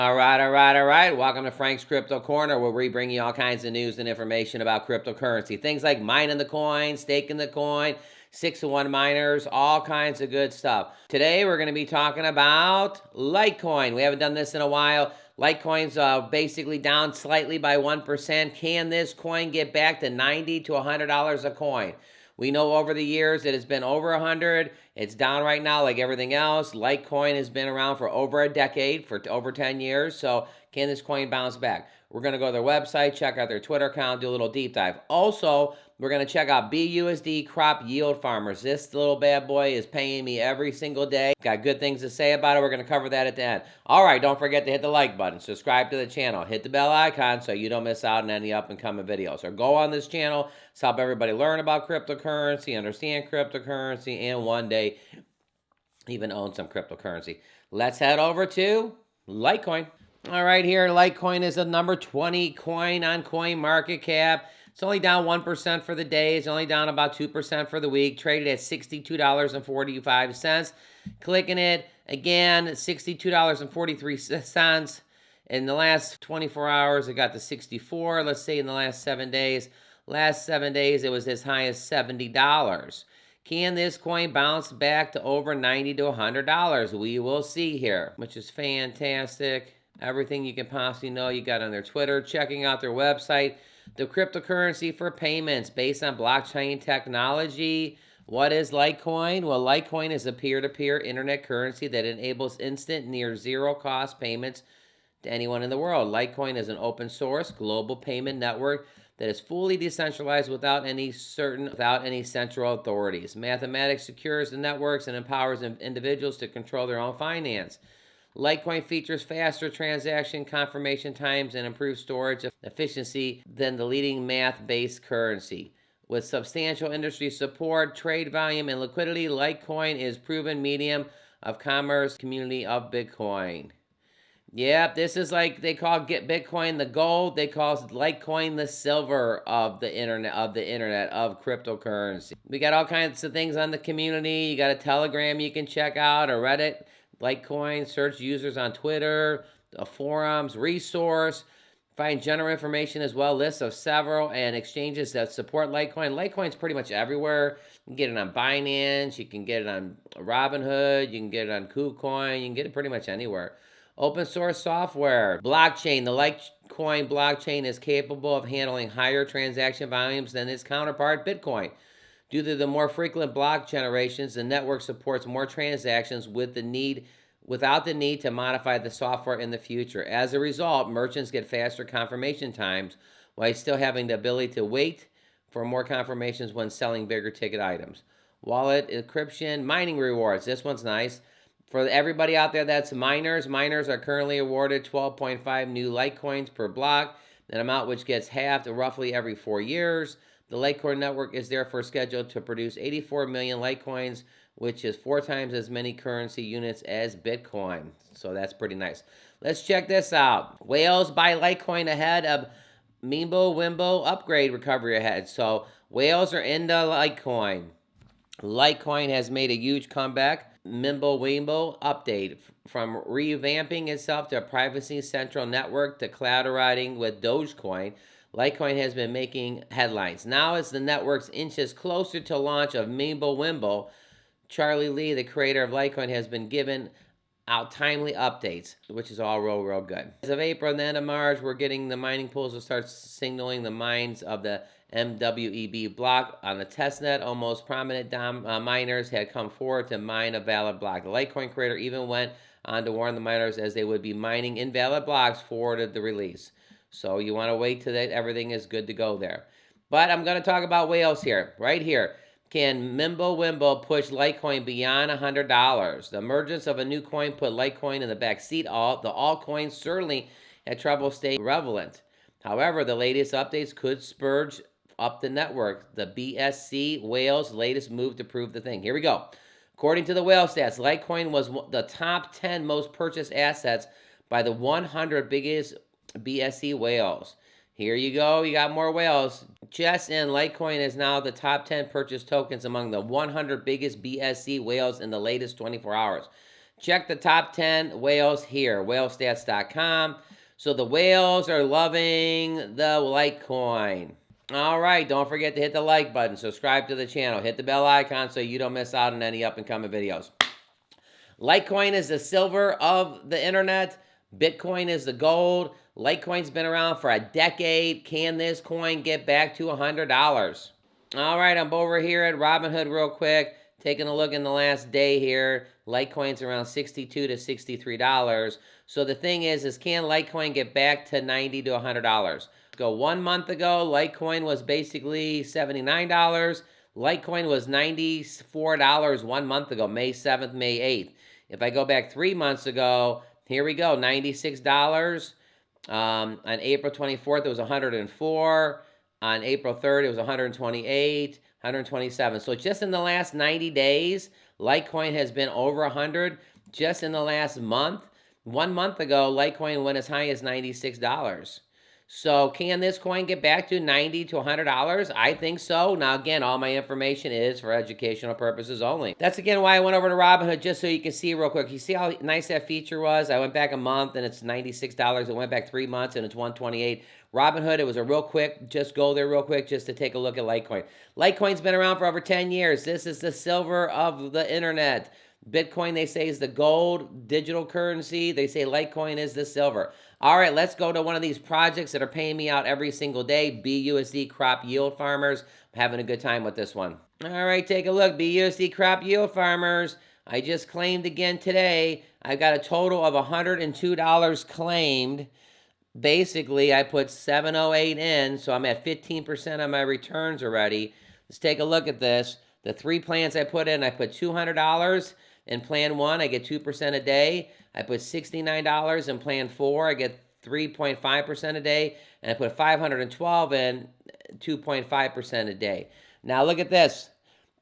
All right. Welcome to Frank's Crypto Corner, where we bring you all kinds of news and information about cryptocurrency. Things like mining the coin, staking the coin, 6-to-1 miners, all kinds of good stuff. Today, we're going to be talking about Litecoin. We haven't done this in a while. Litecoin's basically down slightly by 1%. Can this coin get back to $90 to $100 a coin? We know over the years it has been over 100. It's down right now like everything else. Litecoin has been around for over a decade, for over 10 years. So can this coin bounce back? We're going to go to their website, check out their Twitter account, do a little deep dive. Also, we're going to check out BUSD Crop Yield Farmers. This little bad boy is paying me every single day. Got good things to say about it. We're going to cover that at the end. All right, don't forget to hit the like button, subscribe to the channel, hit the bell icon so you don't miss out on any up and coming videos. Or go on this channel to help everybody learn about cryptocurrency, understand cryptocurrency, and one day even own some cryptocurrency. Let's head over to Litecoin. All right, here, Litecoin is the number 20 coin on coin market cap. It's only down 1% for the day. It's only down about 2% for the week. Traded at $62.45. Clicking it, again, $62.43. In the last 24 hours, it got to 64. Let's say in the last 7 days. Last 7 days, it was as high as $70. Can this coin bounce back to over $90 to $100? We will see here, which is fantastic. Everything you can possibly know, you got on their Twitter, checking out their website. The cryptocurrency for payments based on blockchain technology. What is Litecoin? Well, Litecoin is a peer-to-peer internet currency that enables instant, near zero-cost payments to anyone in the world. Litecoin is an open-source global payment network that is fully decentralized without any central authorities. Mathematics secures the networks and empowers individuals to control their own finance. Litecoin features faster transaction confirmation times and improved storage efficiency than the leading math-based currency. With substantial industry support, trade volume, and liquidity, Litecoin is proven medium of commerce community of Bitcoin. Yep, this is like they call Bitcoin the gold. They call Litecoin the silver of the internet of cryptocurrency. We got all kinds of things on the community. You got a Telegram you can check out, a Reddit. Litecoin, search users on Twitter, forums, resource, find general information as well, lists of several and exchanges that support Litecoin. Litecoin's pretty much everywhere. You can get it on Binance, you can get it on Robinhood, you can get it on KuCoin, you can get it pretty much anywhere. Open source software, blockchain. The Litecoin blockchain is capable of handling higher transaction volumes than its counterpart, Bitcoin. Due to the more frequent block generations, the network supports more transactions without the need to modify the software in the future. As a result, merchants get faster confirmation times while still having the ability to wait for more confirmations when selling bigger ticket items. Wallet encryption, mining rewards. This one's nice. For everybody out there that's miners are currently awarded 12.5 new Litecoins per block, an amount which gets halved roughly every 4 years. The Litecoin network is therefore scheduled to produce 84 million Litecoins, which is 4 times as many currency units as Bitcoin. So that's pretty nice. Let's check this out. Whales buy Litecoin ahead of Mimbo-Wimbo upgrade recovery ahead. So whales are into Litecoin. Litecoin has made a huge comeback. Mimbo-Wimbo update from revamping itself to a privacy-central network to collaborating with Dogecoin. Litecoin has been making headlines. Now as the network's inches closer to launch of Mimbo-Wimbo, Charlie Lee, the creator of Litecoin, has been given out timely updates, which is all real good. As of April and the end of March, we're getting the mining pools to start signaling the mines of the MWEB block on the testnet. Almost prominent miners had come forward to mine a valid block. The Litecoin creator even went on to warn the miners as they would be mining invalid blocks forward of the release. So you want to wait till that everything is good to go there. But I'm going to talk about whales here, right here. Can Mimbo-Wimbo push Litecoin beyond $100? The emergence of a new coin put Litecoin in the back seat. The altcoins certainly had trouble staying relevant. However, the latest updates could spurge up the network. The BSC Whale's latest move to prove the thing. Here we go. According to the whale stats, Litecoin was the top 10 most purchased assets by the 100 biggest BSC whales. Here you go. You got more whales. Just in, Litecoin is now the top 10 purchased tokens among the 100 biggest BSC whales in the latest 24 hours. Check the top 10 whales here, whalestats.com. So the whales are loving the Litecoin. All right, don't forget to hit the like button, subscribe to the channel, hit the bell icon so you don't miss out on any up and coming videos. Litecoin is the silver of the internet. Bitcoin is the gold. Litecoin's been around for a decade. Can this coin get back to $100? All right, I'm over here at Robinhood real quick, taking a look in the last day here. Litecoin's around $62 to $63. So the thing is can Litecoin get back to $90 to $100? Go 1 month ago, Litecoin was basically $79. Litecoin was $94 1 month ago, May 7th, May 8th. If I go back 3 months ago, here we go, $96. On April 24th, it was $104. On April 3rd, it was $128, $127. So just in the last 90 days, Litecoin has been over $100. Just in the last month, 1 month ago, Litecoin went as high as $96. So can this coin get back to $90 to $100? I think so. Now, again, all my information is for educational purposes only. That's, again, why I went over to Robinhood, just so you can see real quick. You see how nice that feature was? I went back a month, and it's $96. I went back 3 months, and it's $128. Robinhood, it was a real quick, just go there real quick just to take a look at Litecoin. Litecoin's been around for over 10 years. This is the silver of the internet. Bitcoin, they say, is the gold digital currency. They say Litecoin is the silver. All right, let's go to one of these projects that are paying me out every single day, BUSD Crop Yield Farmers. I'm having a good time with this one. All right, take a look, BUSD Crop Yield Farmers. I just claimed again today. I've got a total of $102 claimed. Basically, I put 708 in, so I'm at 15% of my returns already. Let's take a look at this. The 3 plans I put in, I put $200 in plan 1, I get 2% a day. I put $69 in plan 4, I get 3.5% a day. And I put $512 in, 2.5% a day. Now look at this.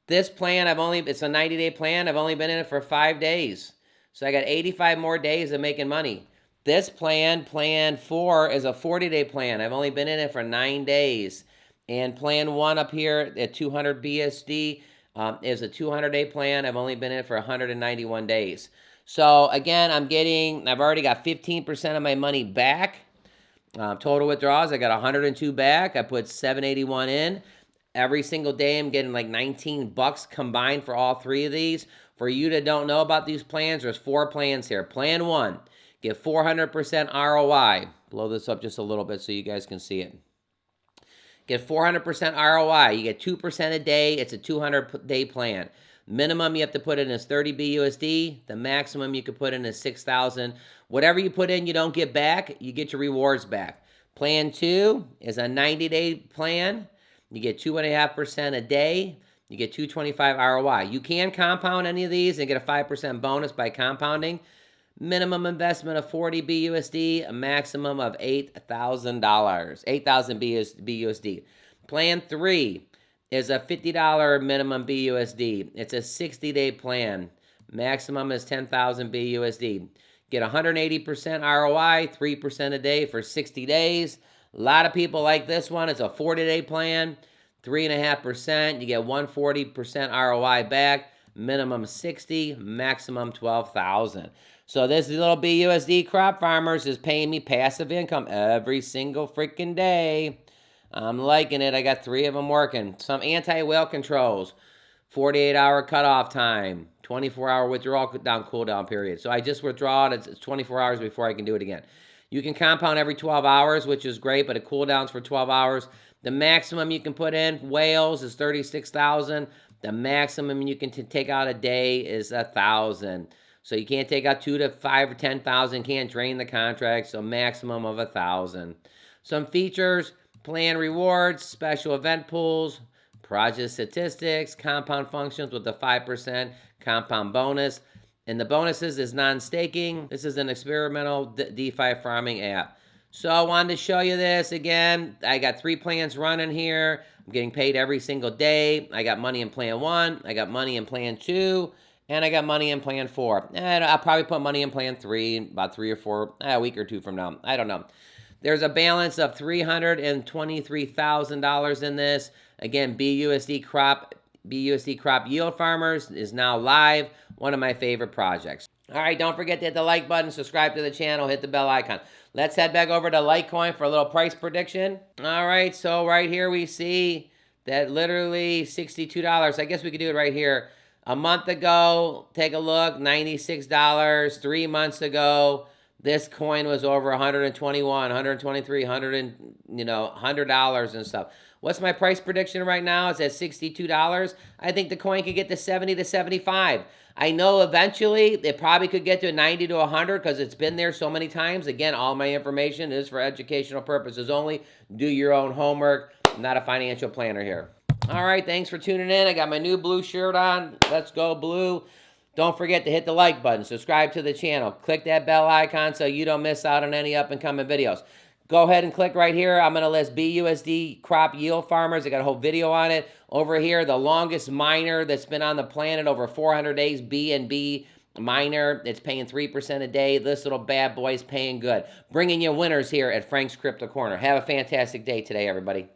This plan, it's a 90-day plan. I've only been in it for 5 days. So I got 85 more days of making money. This plan 4, is a 40-day plan. I've only been in it for 9 days. And plan 1 up here at 200 BSD is a 200-day plan. I've only been in it for 191 days. So again, I've already got 15% of my money back. Total withdrawals, I got 102 back. I put 781 in. Every single day, I'm getting like 19 bucks combined for all 3 of these. For you that don't know about these plans, there's 4 plans here. Plan 1, get 400% ROI. Blow this up just a little bit so you guys can see it. Get 400% ROI. You get 2% a day. It's a 200-day plan. Minimum you have to put in is 30 BUSD. The maximum you can put in is 6,000. Whatever you put in, you don't get back. You get your rewards back. Plan 2 is a 90-day plan. You get 2.5% a day. You get 225 ROI. You can compound any of these and get a 5% bonus by compounding. Minimum investment of 40 BUSD, a maximum of $8,000, 8,000 BUSD. Plan 3 is a $50 minimum BUSD. It's a 60-day plan. Maximum is 10,000 BUSD. Get 180% ROI, 3% a day for 60 days. A lot of people like this one. It's a 40-day plan, 3.5%. You get 140% ROI back. Minimum 60, maximum 12,000. So this little BUSD Crop Farmers is paying me passive income every single freaking day. I'm liking it. I got 3 of them working. Some anti-whale controls, 48-hour cutoff time, 24-hour withdrawal cooldown period. So I just withdraw it. It's 24 hours before I can do it again. You can compound every 12 hours, which is great, but it cooldowns for 12 hours. The maximum you can put in whales is 36,000. The maximum you can take out a day is 1,000. So you can't take out 2 to 5 or 10,000. Can't drain the contract. So maximum of 1,000. Some features: plan rewards, special event pools, project statistics, compound functions with the 5% compound bonus. And the bonuses is non-staking. This is an experimental DeFi farming app. So I wanted to show you this again. I got 3 plans running here. I'm getting paid every single day. I got money in plan 1. I got money in plan 2. And I got money in plan 4. And I'll probably put money in plan 3 in about 3 or 4, a week or 2 from now. I don't know. There's a balance of $323,000 in this. Again, BUSD Crop Yield Farmers is now live. One of my favorite projects. All right, don't forget to hit the like button, subscribe to the channel, hit the bell icon. Let's head back over to Litecoin for a little price prediction. All right, so right here we see that literally $62. I guess we could do it right here. A month ago, take a look, $96. 3 months ago, this coin was over 121, 123, 100 and, $100 and stuff. What's my price prediction right now? It's at $62. I think the coin could get to 70 to 75. I know eventually it probably could get to 90 to 100 because it's been there so many times. Again, all my information is for educational purposes only. Do your own homework. I'm not a financial planner here. All right, thanks for tuning in. I got my new blue shirt on. Let's go blue. Don't forget to hit the like button, subscribe to the channel, click that bell icon so you don't miss out on any up-and-coming videos. Go ahead and click right here. I'm going to list BUSD crop yield farmers. I got a whole video on it. Over here, the longest miner that's been on the planet over 400 days, BNB miner. It's paying 3% a day. This little bad boy's paying good. Bringing you winners here at Frank's Crypto Corner. Have a fantastic day today, everybody.